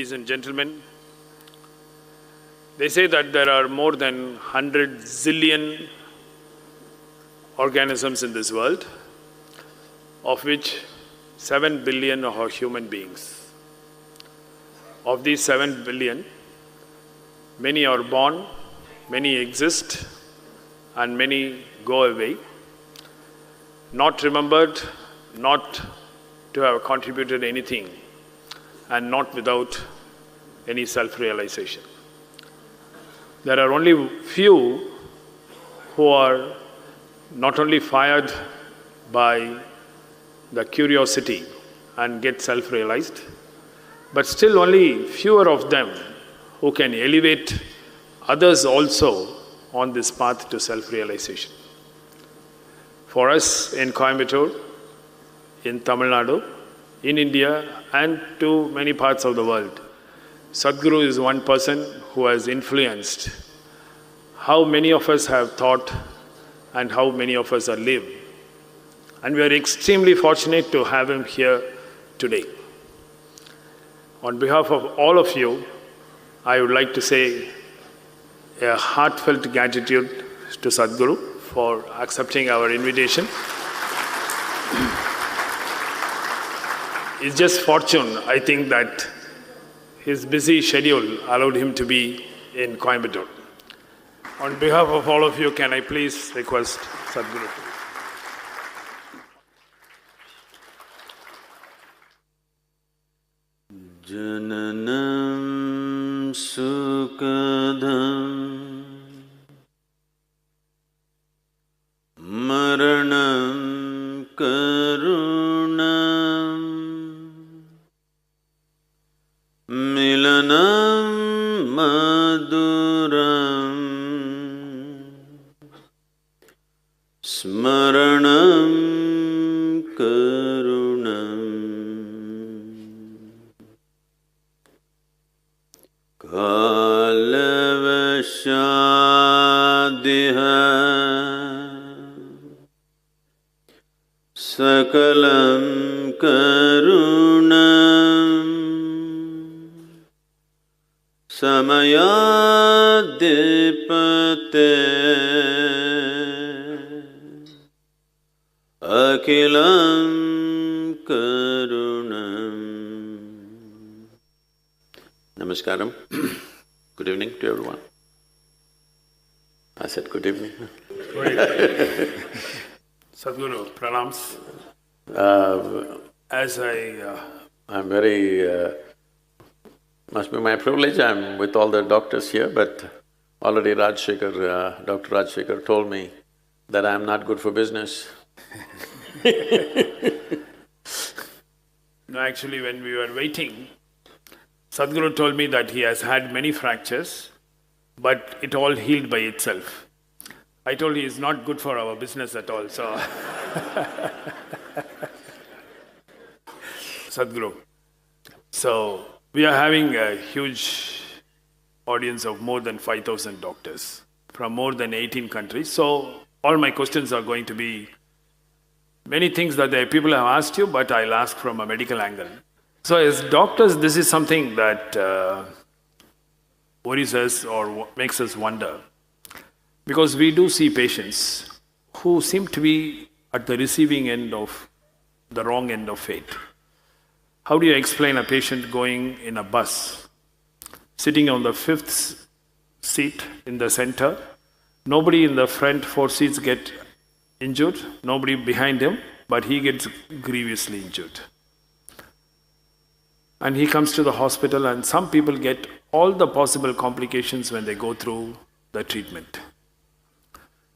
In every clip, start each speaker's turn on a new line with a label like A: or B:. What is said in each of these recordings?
A: ladies and gentlemen, they say that there are more than 100 zillion organisms in this world, of which 7 billion are human beings. Of these 7 billion, many are born, many exist, and many go away, not remembered, not to have contributed anything, and not without any self-realization. There are only few who are not only fired by the curiosity and get self-realized, but still only fewer of them who can elevate others also on this path to self-realization. For us in Coimbatore, in Tamil Nadu, in India, and to many parts of the world, Sadhguru is one person who has influenced how many of us have thought and how many of us have lived. And we are extremely fortunate to have him here today. On behalf of all of you, I would like to say a heartfelt gratitude to Sadhguru for accepting our invitation. It's just fortune, I think, that his busy schedule allowed him to be in Coimbatore. On behalf of all of you, can I please request Sadhguru?
B: Jananam sukadam maranam karunam milanam maduram smaranam karunam kalavashadiha sakalam karunam samayadipate akilam karunam. Namaskaram. Good evening to everyone. I said good evening.
A: Sadhguru, pranams.
B: I'm very, must be my privilege, I'm with all the doctors here, but already Dr. Rajshekhar told me that I'm not good for business.
A: No, actually, when we were waiting, Sadhguru told me that he has had many fractures, but it all healed by itself. I told he is not good for our business at all, so… Sadhguru. So, we are having a huge audience of more than 5,000 doctors from more than 18 countries. So, all my questions are going to be many things that the people have asked you, but I'll ask from a medical angle. So, as doctors, this is something that worries us or makes us wonder. Because we do see patients who seem to be at the receiving end of the wrong end of fate. How do you explain a patient going in a bus, sitting on the 5th seat in the center, nobody in the front 4 seats get injured, nobody behind him, but he gets grievously injured. And he comes to the hospital, and some people get all the possible complications when they go through the treatment.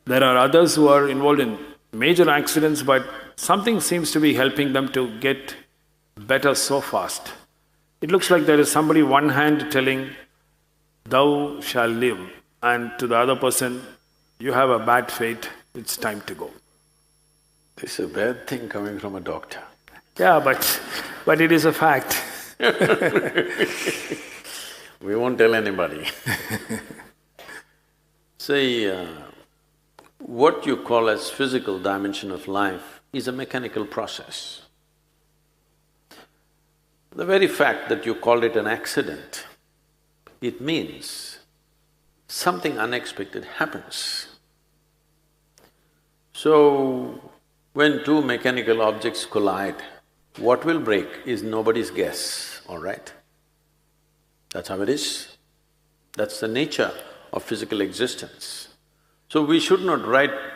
A: There are others who are involved in major accidents, but something seems to be helping them to get better so fast. It looks like there is somebody one hand telling, "Thou shalt live," and to the other person, "You have a bad fate, it's time to go."
B: This is a bad thing coming from a doctor.
A: Yeah, but it is a fact.
B: We won't tell anybody. See, what you call as physical dimension of life is a mechanical process. The very fact that you call it an accident, it means something unexpected happens. So, when two mechanical objects collide, what will break is nobody's guess, all right? That's how it is. That's the nature of physical existence. So we should not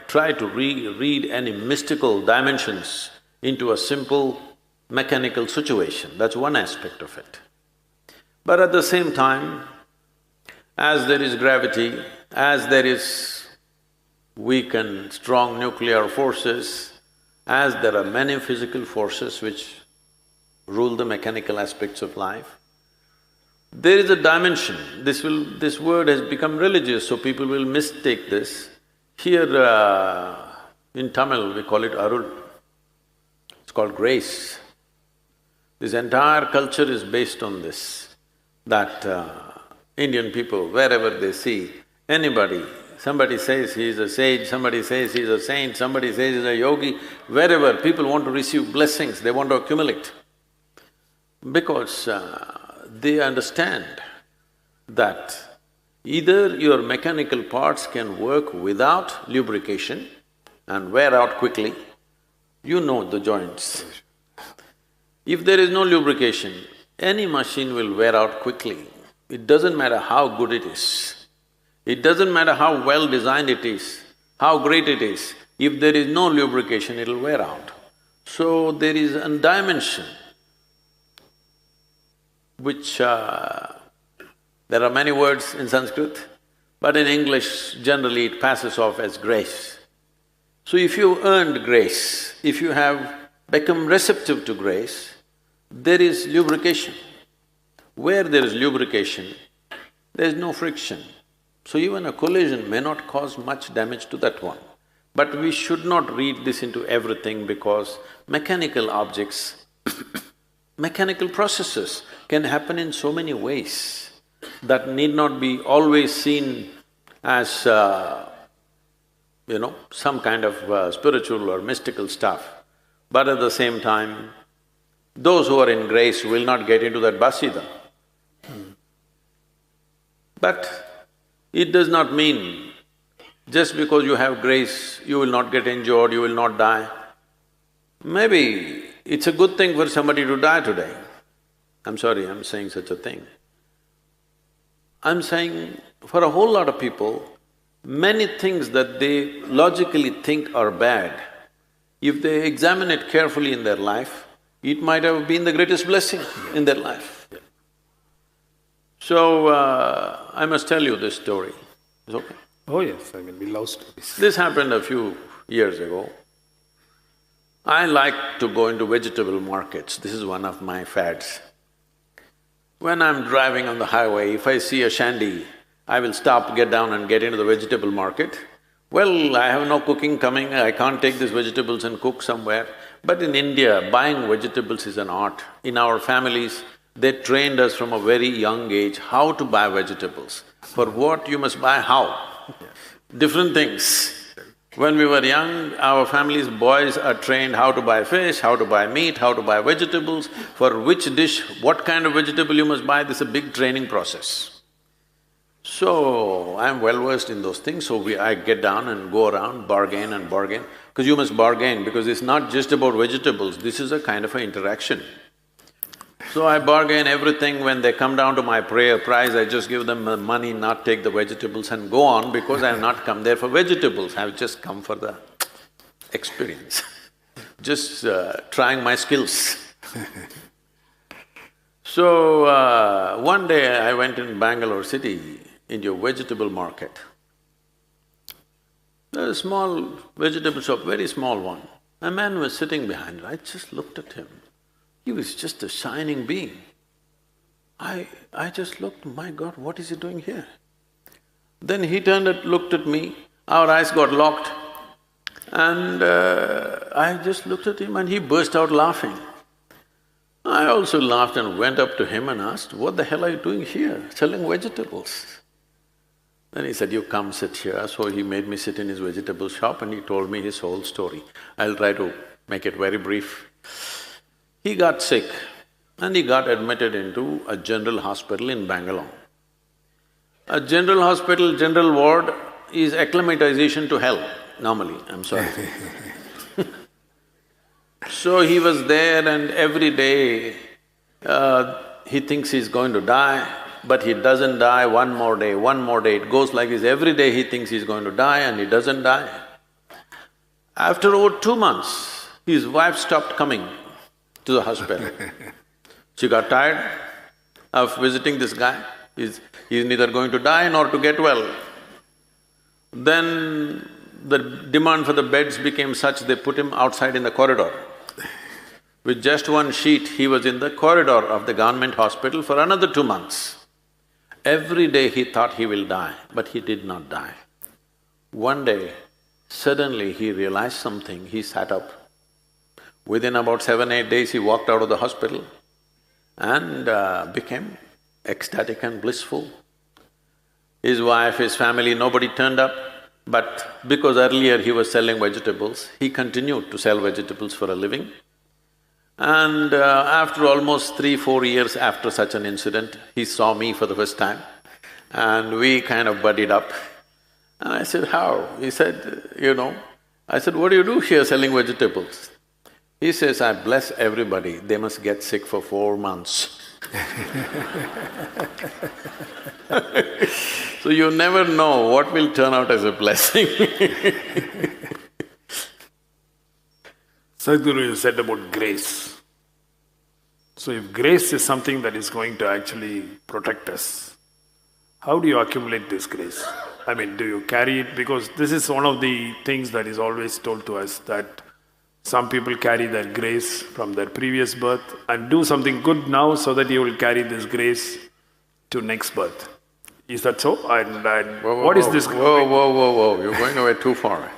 B: try to read any mystical dimensions into a simple mechanical situation, that's one aspect of it. But at the same time, as there is gravity, as there is weak and strong nuclear forces, as there are many physical forces which rule the mechanical aspects of life, there is a dimension. This word has become religious, so people will mistake this. Here in Tamil we call it Arul, it's called grace. This entire culture is based on this, that Indian people, wherever they see anybody, somebody says he is a sage, somebody says he is a saint, somebody says he is a yogi, wherever people want to receive blessings, they want to accumulate. Because they understand that either your mechanical parts can work without lubrication and wear out quickly, you know the joints. If there is no lubrication, any machine will wear out quickly. It doesn't matter how good it is. It doesn't matter how well designed it is, how great it is. If there is no lubrication, it'll wear out. So there is a dimension which… there are many words in Sanskrit, but in English generally it passes off as grace. So if you earned grace, if you have become receptive to grace, there is lubrication. Where there is lubrication, there is no friction. So even a collision may not cause much damage to that one. But we should not read this into everything because mechanical objects, mechanical processes can happen in so many ways that need not be always seen as, some kind of spiritual or mystical stuff. But at the same time, those who are in grace will not get into that bus either. But it does not mean just because you have grace, you will not get injured, you will not die. Maybe it's a good thing for somebody to die today. I'm sorry, I'm saying such a thing. I'm saying for a whole lot of people, many things that they logically think are bad, if they examine it carefully in their life, it might have been the greatest blessing in their life. So, I must tell you this story. Is it okay?
A: Oh yes, we love stories.
B: This happened a few years ago. I like to go into vegetable markets, this is one of my fads. When I'm driving on the highway, if I see a shandy, I will stop, get down and get into the vegetable market. Well, I have no cooking coming, I can't take these vegetables and cook somewhere. But in India, buying vegetables is an art. In our families, they trained us from a very young age how to buy vegetables. For what you must buy how. Different things. When we were young, our family's boys are trained how to buy fish, how to buy meat, how to buy vegetables, for which dish, what kind of vegetable you must buy, this is a big training process. So, I'm well versed in those things, so I get down and go around, bargain and bargain, because you must bargain, because it's not just about vegetables, this is a kind of an interaction. So I bargain everything. When they come down to my price, I just give them the money, not take the vegetables and go on, because I have not come there for vegetables, I have just come for the experience, just trying my skills. So, one day I went in Bangalore city into a vegetable market. There's a small vegetable shop, very small one. A man was sitting behind it, I just looked at him. He was just a shining being. I just looked, my God, what is he doing here? Then he turned and looked at me, our eyes got locked, and I just looked at him and he burst out laughing. I also laughed and went up to him and asked, what the hell are you doing here, selling vegetables? Then he said, you come sit here. So he made me sit in his vegetable shop and he told me his whole story. I'll try to make it very brief. He got sick. and he got admitted into a general hospital in Bangalore. A general hospital, general ward is acclimatization to hell, normally, I'm sorry. So he was there and every day he thinks he's going to die, but he doesn't die. One more day, it goes like this. Every day he thinks he's going to die and he doesn't die. After over 2 months, his wife stopped coming to the hospital. She got tired of visiting this guy. He's neither going to die nor to get well. Then the demand for the beds became such, they put him outside in the corridor. With just one sheet, he was in the corridor of the government hospital for another 2 months. Every day he thought he will die, but he did not die. One day, suddenly he realized something, he sat up. Within about 7-8 days, he walked out of the hospital and became ecstatic and blissful. His wife, his family, nobody turned up, but because earlier he was selling vegetables, he continued to sell vegetables for a living. And after almost 3-4 years after such an incident, he saw me for the first time and we kind of buddied up. And I said, how? He said, I said, what do you do here selling vegetables? He says, I bless everybody, they must get sick for 4 months. So you never know what will turn out as a blessing.
A: Sadhguru said about grace. So if grace is something that is going to actually protect us, how do you accumulate this grace? I mean, do you carry it? Because this is one of the things that is always told to us, that some people carry their grace from their previous birth and do something good now so that you will carry this grace to next birth. Is that so? What is this?
B: Whoa, you're going away too far.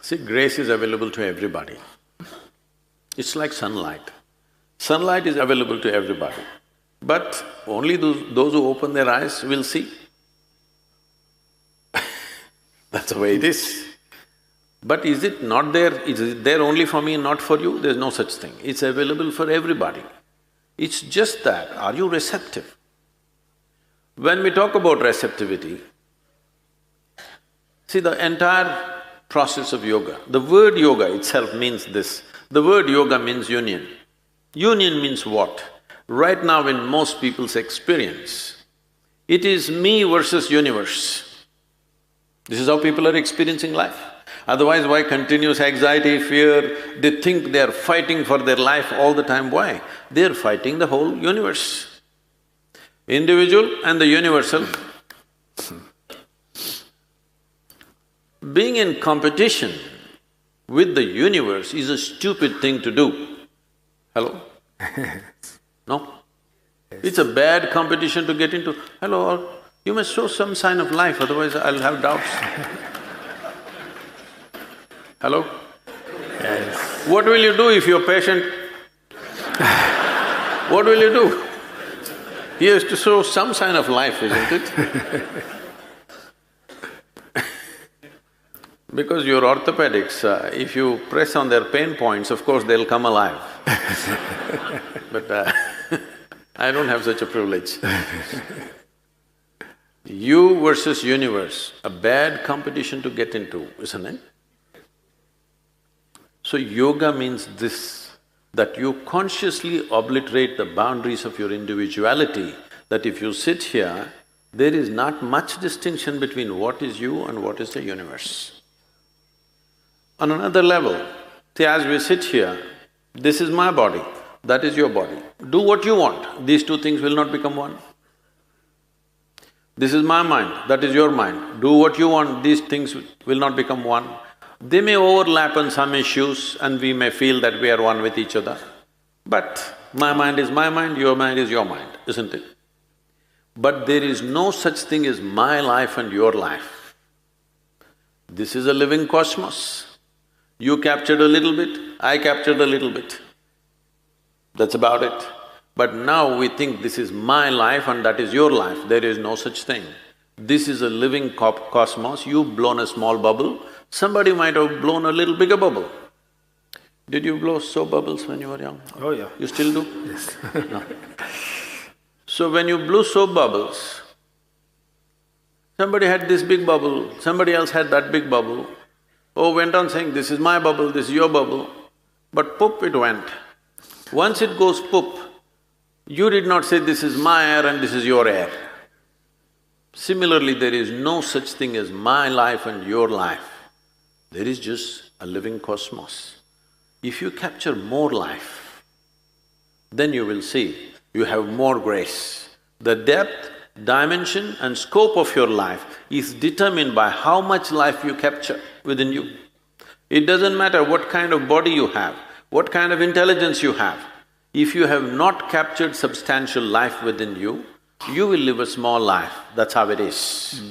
B: See, grace is available to everybody. It's like sunlight. Sunlight is available to everybody, but only those who open their eyes will see. That's the way it is. But is it not there? Is it there only for me, not for you? There's no such thing. It's available for everybody. It's just that, are you receptive? When we talk about receptivity, see, the entire process of yoga, the word yoga itself means this. The word yoga means union. Union means what? Right now in most people's experience, it is me versus universe. This is how people are experiencing life. Otherwise, why continuous anxiety, fear? They think they are fighting for their life all the time. Why? They are fighting the whole universe. Individual and the universal. Being in competition with the universe is a stupid thing to do. Hello? No? It's a bad competition to get into. Hello, you must show some sign of life, otherwise I'll have doubts. Hello?
A: Yes.
B: What will you do if your patient… What will you do? He has to show some sign of life, isn't it? Because your orthopedics, if you press on their pain points, of course they'll come alive. But I don't have such a privilege. You versus universe, a bad competition to get into, isn't it? So yoga means this, that you consciously obliterate the boundaries of your individuality, that if you sit here, there is not much distinction between what is you and what is the universe. On another level, see, as we sit here, this is my body, that is your body. Do what you want, these two things will not become one. This is my mind, that is your mind. Do what you want, these things will not become one. They may overlap on some issues and we may feel that we are one with each other. But my mind is my mind, your mind is your mind, isn't it? But there is no such thing as my life and your life. This is a living cosmos. You captured a little bit, I captured a little bit. That's about it. But now we think this is my life and that is your life. There is no such thing. This is a living cosmos, you've blown a small bubble, somebody might have blown a little bigger bubble. Did you blow soap bubbles when you were young?
A: Oh yeah.
B: You still do?
A: Yes.
B: No. So when you blew soap bubbles, somebody had this big bubble, somebody else had that big bubble. Oh, went on saying, this is my bubble, this is your bubble. But poop it went. Once it goes poop, you did not say, this is my air and this is your air. Similarly, there is no such thing as my life and your life. There is just a living cosmos. If you capture more life, then you will see you have more grace. The depth, dimension and scope of your life is determined by how much life you capture within you. It doesn't matter what kind of body you have, what kind of intelligence you have. If you have not captured substantial life within you, you will live a small life, that's how it is.